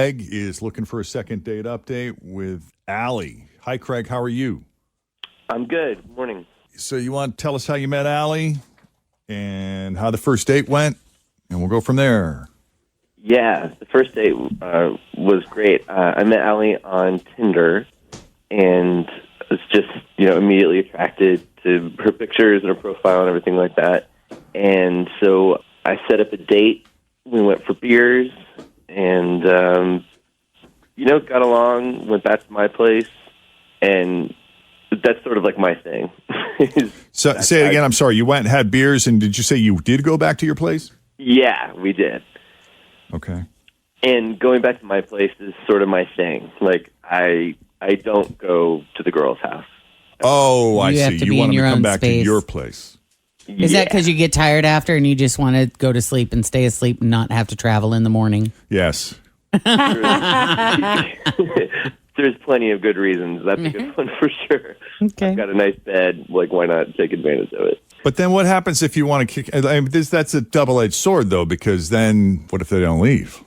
Craig is looking for a second date update with Allie. Hi, Craig. How are you? I'm good. Morning. So you want to tell us how you met Allie and how the first date went, and we'll go from there. Yeah, the first date was great. I met Allie on Tinder, and was just immediately attracted to her pictures and her profile and everything like that. And so I set up a date. We went for beers, and got along. Went back to my place, and that's sort of like my thing. So say it again. I'm sorry. You went and had beers, and did you say you did go back to your place? Yeah, we did. Okay. And going back to my place is sort of my thing. Like, I don't go to the girl's house. Oh, I see. You want them to come back to space. your place. Is that because you get tired after and you just want to go to sleep and stay asleep and not have to travel in the morning? Yes. There's plenty of good reasons. That's a good one for sure. Okay. I've got a nice bed. Like, why not take advantage of it? But then what happens if you want to kick? I mean, that's a double-edged sword, though, because then what if they don't leave?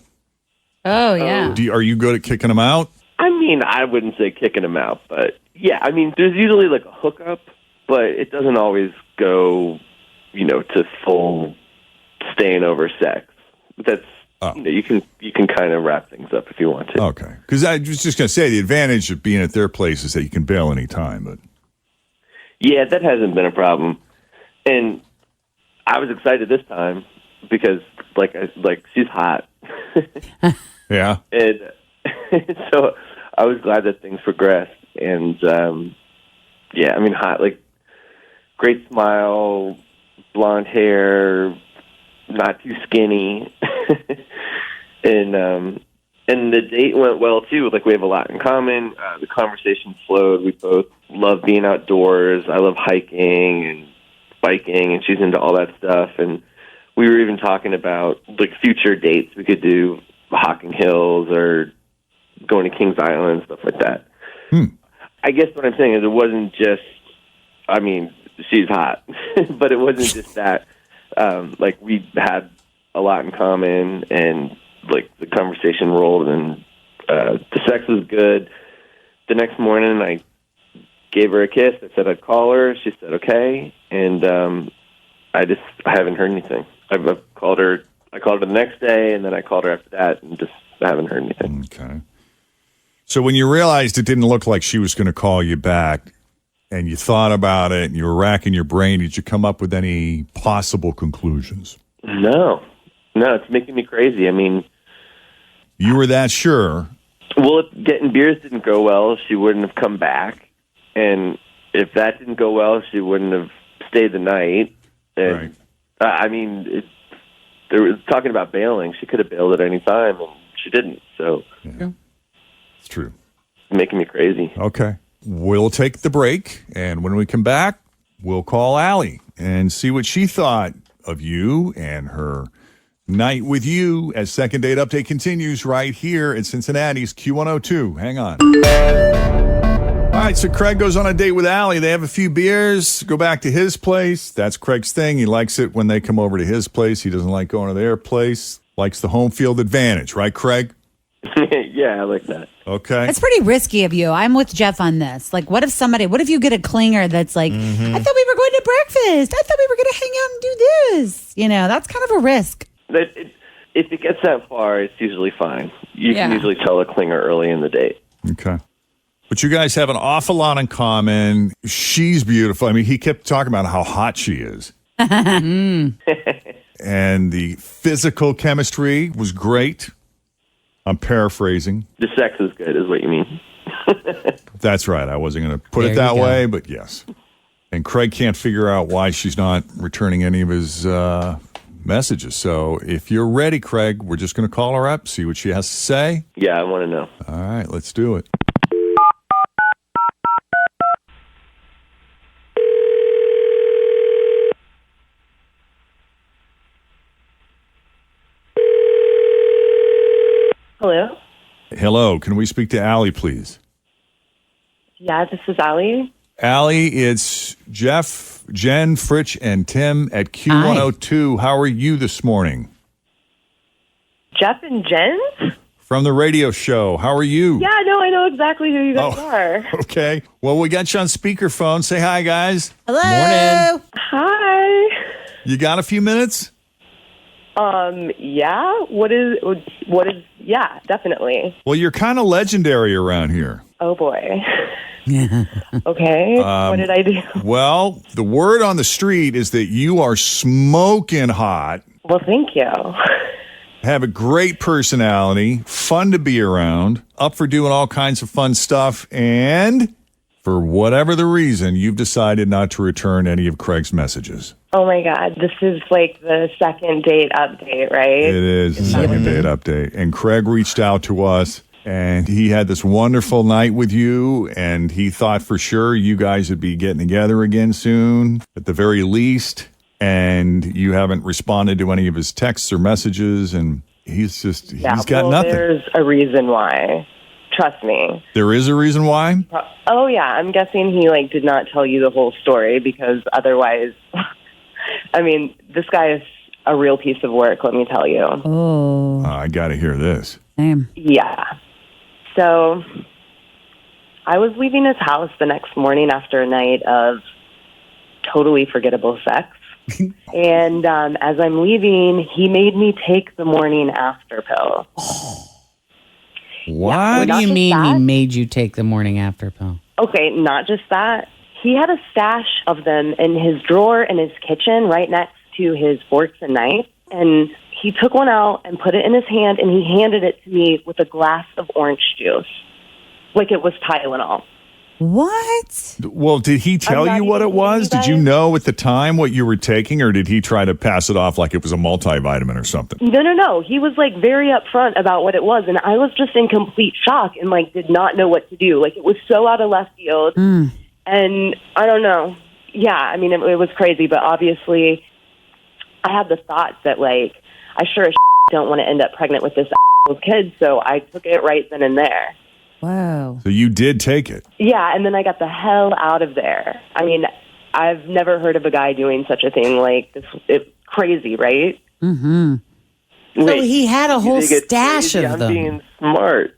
Oh, yeah. Are you good at kicking them out? I mean, I wouldn't say kicking them out, but yeah, I mean, there's usually like a hookup, but it doesn't always go, to full staying over sex. That's you can kind of wrap things up if you want to. Okay, because I was just going to say the advantage of being at their place is that you can bail anytime. But yeah, that hasn't been a problem, and I was excited this time because she's hot. yeah, and so I was glad that things progressed, and I mean, hot, like, great smile, blonde hair, not too skinny, and the date went well too. Like, we have a lot in common. The conversation flowed. We both love being outdoors. I love hiking and biking, and she's into all that stuff. And we were even talking about like future dates we could do, Hocking Hills or going to Kings Island, stuff like that. I guess what I'm saying is it wasn't just, I mean, she's hot, but it wasn't just that. Like, we had a lot in common, and like the conversation rolled, and the sex was good. The next morning, I gave her a kiss. I said I'd call her. She said okay, and I haven't heard anything. I've called her. I called her the next day, and then I called her after that, and just haven't heard anything. Okay. So when you realized it didn't look like she was going to call you back, and you thought about it, and you were racking your brain, did you come up with any possible conclusions? No, it's making me crazy. I mean, you were that sure. Well, if getting beers didn't go well, she wouldn't have come back, and if that didn't go well, she wouldn't have stayed the night. And, right. I mean, they were talking about bailing. She could have bailed at any time, and she didn't. So, yeah. It's true. It's making me crazy. Okay. We'll take the break, and when we come back, we'll call Allie and see what she thought of you and her night with you as Second Date Update continues right here at Cincinnati's Q102. Hang on. All right, so Craig goes on a date with Allie. They have a few beers, go back to his place. That's Craig's thing. He likes it when they come over to his place. He doesn't like going to their place. Likes the home field advantage, right, Craig? Yeah, I like that. Okay. It's pretty risky of you. I'm with Jeff on this. Like, what if you get a clinger that's like, I thought we were going to breakfast. I thought we were going to hang out and do this. That's kind of a risk. If it gets that far, it's usually fine. You can usually tell a clinger early in the date. Okay. But you guys have an awful lot in common. She's beautiful. I mean, he kept talking about how hot she is. And the physical chemistry was great. I'm paraphrasing. The sex is good, is what you mean. That's right. I wasn't going to put it that way, but yes. And Craig can't figure out why she's not returning any of his messages. So if you're ready, Craig, we're just going to call her up, see what she has to say. Yeah, I want to know. All right, let's do it. Hello? Hello. Can we speak to Allie, please? Yeah, this is Allie. Allie, it's Jeff, Jenn, Fritch, and Tim at Q102. Hi. How are you this morning? Jeff and Jenn? from the radio show. How are you? Yeah, no, I know exactly who you guys are. Okay. Well, we got you on speakerphone. Say hi, guys. Hello. Morning. Hi. You got a few minutes? Yeah. What is? Yeah, definitely. Well, you're kind of legendary around here. Oh boy. Okay. What did I do? Well, the word on the street is that you are smoking hot, Well, thank you. have a great personality, fun to be around, up for doing all kinds of fun stuff, and for whatever the reason, you've decided not to return any of Craig's messages. Oh my God, this is like the second date update, right? It is the second date update. And Craig reached out to us, and he had this wonderful night with you, and he thought for sure you guys would be getting together again soon, at the very least. And you haven't responded to any of his texts or messages, and he's got nothing. There's a reason why. Trust me. There is a reason why? Oh yeah, I'm guessing he did not tell you the whole story because otherwise, I mean, this guy is a real piece of work. Let me tell you. Oh. I got to hear this. Damn. Yeah. So I was leaving his house the next morning after a night of totally forgettable sex. And as I'm leaving, he made me take the morning after pill. What? What do Not you just mean that. he made you take the morning after pill? Okay, not just that. He had a stash of them in his drawer in his kitchen right next to his forks and knives. And he took one out and put it in his hand, and he handed it to me with a glass of orange juice. Like it was Tylenol. What? Well, did he tell I'm you not what it even was? kidding Did you you guys. know at the time what you were taking, or did he try to pass it off like it was a multivitamin or something? No. He was very upfront about what it was, and I was just in complete shock and did not know what to do. It was so out of left field, and I don't know. Yeah, I mean, it was crazy, but obviously, I had the thoughts that I sure as don't want to end up pregnant with this kid, so I took it right then and there. Whoa. So you did take it. Yeah, and then I got the hell out of there. I mean, I've never heard of a guy doing such a thing like this. It's crazy, right? Mm-hmm. So he had a whole You think it's stash crazy? of I'm them. being smart.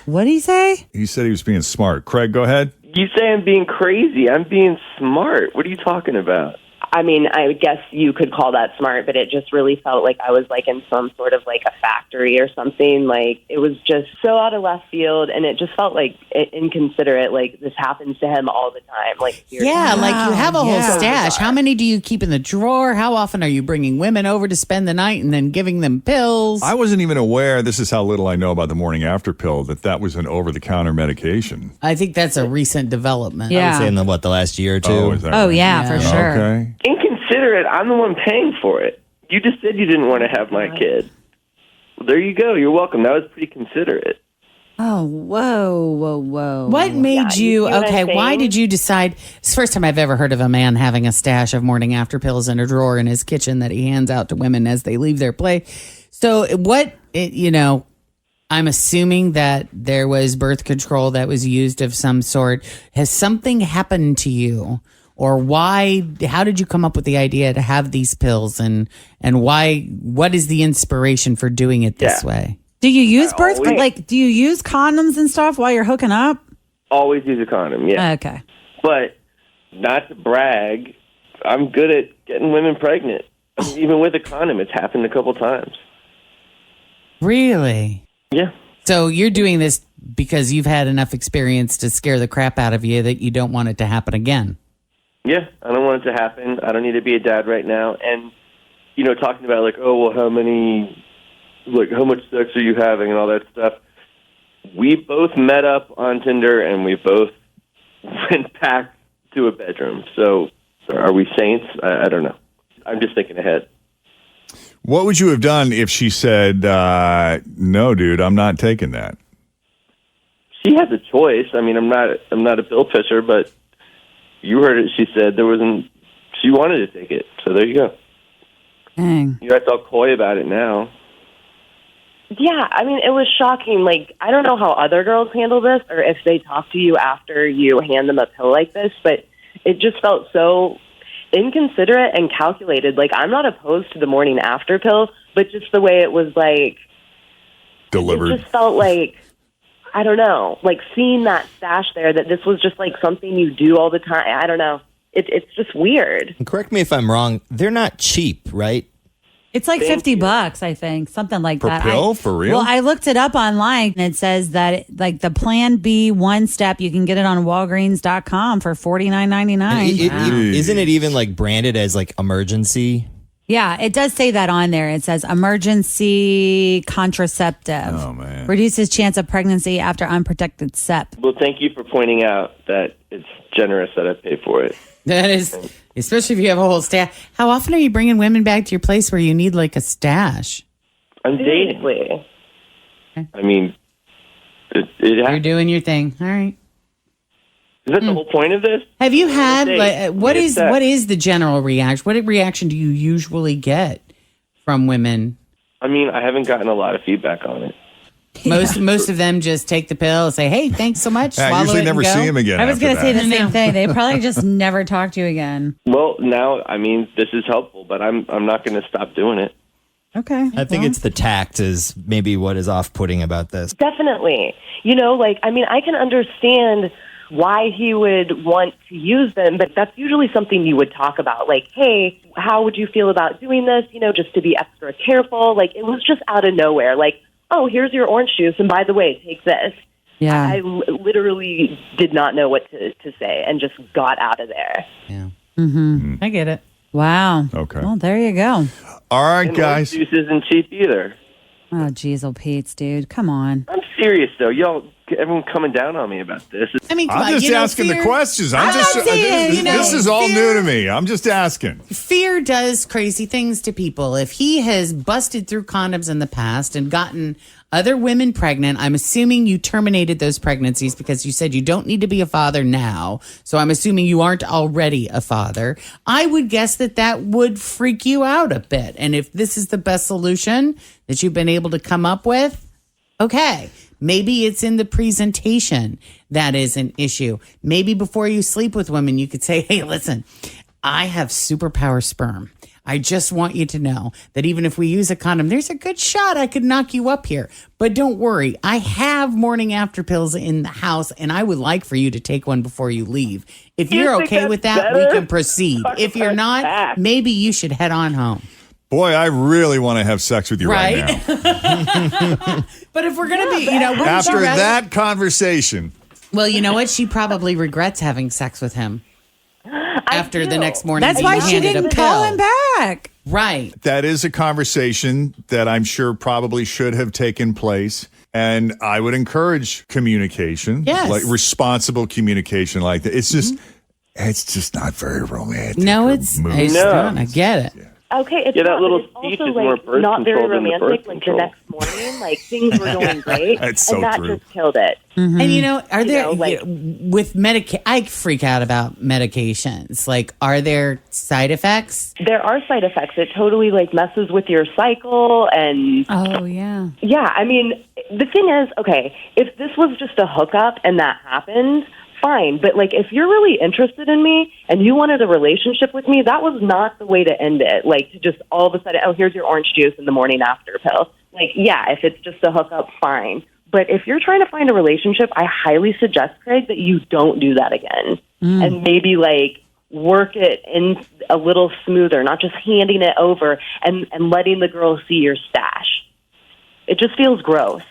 What'd he say? He said he was being smart. Craig, go ahead. You say I'm being crazy. I'm being smart. What are you talking about? I mean, I guess you could call that smart, but it just really felt like I was in some sort of a factory or something. It was just so out of left field, and it just felt inconsiderate. This happens to him all the time. Seriously. Yeah, you have a whole Yeah. stash. How many do you keep in the drawer? How often are you bringing women over to spend the night and then giving them pills? I wasn't even aware, this is how little I know about the morning after pill, that was an over-the-counter medication. I think that's a recent development. Yeah. Say in the last year or two. Oh, is that Oh, right? yeah, for sure. Okay. Inconsiderate. I'm the one paying for it. You just said you didn't want to have my kid. Well, there you go. You're welcome. That was pretty considerate. Oh, whoa. What made you you, see what okay, I'm why saying? did you decide? It's the first time I've ever heard of a man having a stash of morning after pills in a drawer in his kitchen that he hands out to women as they leave their play. So I'm assuming that there was birth control that was used of some sort. Has something happened to you? Or how did you come up with the idea to have these pills and what is the inspiration for doing it this Yeah. way? Do you use birth? always- Do you use condoms and stuff while you're hooking up? Always use a condom, yeah. Okay. But not to brag, I'm good at getting women pregnant. I mean, even with a condom, it's happened a couple times. Really? Yeah. So you're doing this because you've had enough experience to scare the crap out of you that you don't want it to happen again. Yeah, I don't want it to happen. I don't need to be a dad right now. And, talking about how much sex are you having and all that stuff. We both met up on Tinder and we both went back to a bedroom. So are we saints? I don't know. I'm just thinking ahead. What would you have done if she said, no, dude, I'm not taking that? She has a choice. I mean, I'm not a pill pusher, but you heard it. She said she wanted to take it. So there you go. Dang. You're all coy about it now. Yeah, I mean, it was shocking. I don't know how other girls handle this or if they talk to you after you hand them a pill like this, but it just felt so inconsiderate and calculated. I'm not opposed to the morning after pill, but just the way it was delivered. It just felt like, I don't know, like seeing that stash there, that this was just like something you do all the time. I don't know. It's just weird. And correct me if I'm wrong. They're not cheap, right? It's like $50, I think, something like Per that. pill? For real? Well, I looked it up online, and it says that like the Plan B one step, you can get it on Walgreens.com for $49.99. Isn't it even like branded as like emergency? Yeah, it does say that on there. It says emergency contraceptive. Oh, man. Reduces chance of pregnancy after unprotected SEP. Well, thank you for pointing out that it's generous that I pay for it. That is, especially if you have a whole stash. How often are you bringing women back to your place where you need like a stash? I'm dating. Seriously. I mean, You're doing your thing. All right. Is that the whole point of this? Have you had date. like what It's is sex. what is the general reaction? What reaction do you usually get from women? I mean, I haven't gotten a lot of feedback on it. Most of them just take the pill and say, "Hey, thanks so much." I swallow usually it never and go. see him again. I was going to say the No. same thing. They probably just never talk to you again. Well, now, I mean, this is helpful, but I'm not going to stop doing it. Okay. I think it's the tact is maybe what is off-putting about this. Definitely. You know, like, I mean, I can understand why he would want to use them, but that's usually something you would talk about. Like, hey, how would you feel about doing this? You know, just to be extra careful. Like, it was just out of nowhere. Like, oh, here's your orange juice, and by the way, take this. Yeah. I literally did not know what to say and just got out of there. Yeah, Mm-hmm. I get it. Wow. Okay. Well, there you go. All right, And guys. orange juice isn't cheap either. Oh, geez, oh, Pete's, dude. Come on. I'm serious, though. Y'all, everyone coming down on me about this. I mean, come I'm on, just you know, asking the fear- questions. I'm just not saying, you know, this is all fear- new to me. I'm just asking. Fear does crazy things to people. If he has busted through condoms in the past and gotten other women pregnant, I'm assuming you terminated those pregnancies because you said you don't need to be a father now. So I'm assuming you aren't already a father. I would guess that would freak you out a bit. And if this is the best solution that you've been able to come up with, okay. Maybe it's in the presentation that is an issue. Maybe before you sleep with women, you could say, hey, listen, I have superpower sperm. I just want you to know that even if we use a condom, there's a good shot I could knock you up here. But don't worry, I have morning after pills in the house, and I would like for you to take one before you leave. If You you're think okay with that's that, we better? can proceed. Talk If you're about not, that. maybe you should head on home. Boy, I really want to have sex with you right, Right? now. But if we're going to be, you know, wouldn't After you rather- that conversation. Well, you know what? She probably regrets having sex with him after the do. next morning. That's being why she handed a didn't call pill. him back. Right. That is a conversation that I'm sure probably should have taken place. And I would encourage communication, Yes. like responsible communication like that. It's just not very romantic. No, or it's moving. not. I get it. Okay, it's Yeah, that not, little but it's speech also is more like birth not very control than the birth romantic. Like the control. next morning, like things were going great, That's so and that true. just killed it. And you know, are there know, like- with I freak out about medications. Like, are there side effects? There are side effects. It totally like messes with your cycle, and Oh, yeah. yeah, I mean, the thing is, okay, if this was just a hookup and that happened, fine. But like, if you're really interested in me and you wanted a relationship with me, that was not the way to end it. Like, to just all of a sudden, oh, here's your orange juice in the morning after pill. Like, yeah, if it's just a hookup, fine. But if you're trying to find a relationship, I highly suggest, Craig, that you don't do that again. And maybe like work it in a little smoother, not just handing it over and letting the girl see your stash. It just feels gross.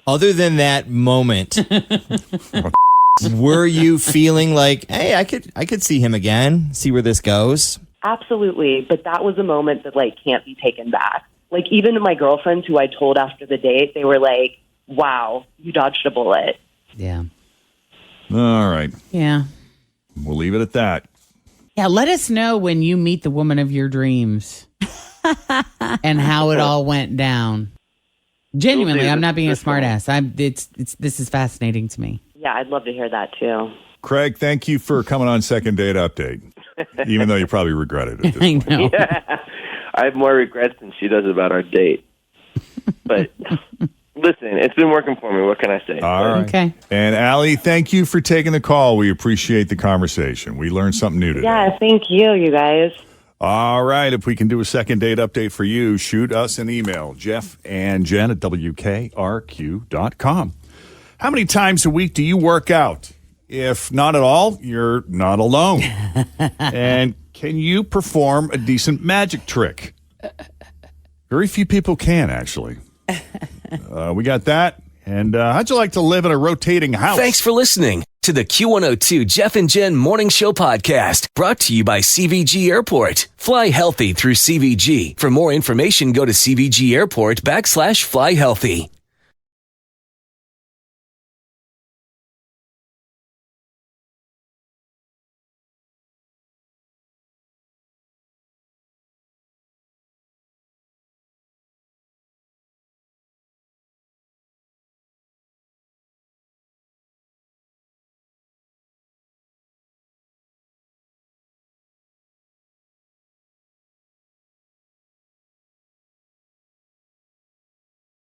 Other than that moment, were you feeling like, hey, I could see him again, see where this goes? Absolutely, but that was a moment that like can't be taken back. Like even my girlfriends who I told after the date, they were like, "Wow, you dodged a bullet." Yeah. All right. Yeah. We'll leave it at that. Yeah. Let us know when you meet the woman of your dreams and how it all went down. Genuinely, I'm not being a smartass. This is fascinating to me. Yeah, I'd love to hear that too. Craig, thank you for coming on Second Date Update, even though you probably regret it at this I point. know. I have more regrets than she does about our date. But listen, it's been working for me. What can I say? All right. Okay. And Allie, thank you for taking the call. We appreciate the conversation. We learned something new today. Yeah, thank you, you guys. All right. If we can do a second date update for you, shoot us an email, Jeff and Jen at WKRQ.com. How many times a week do you work out? If not at all, you're not alone. And can you perform a decent magic trick? Very few people can, actually. We got that. And how'd you like to live in a rotating house? Thanks for listening to the Q102 Jeff and Jen Morning Show podcast, brought to you by CVG Airport. Fly healthy through CVG. For more information, go to CVG Airport /fly healthy.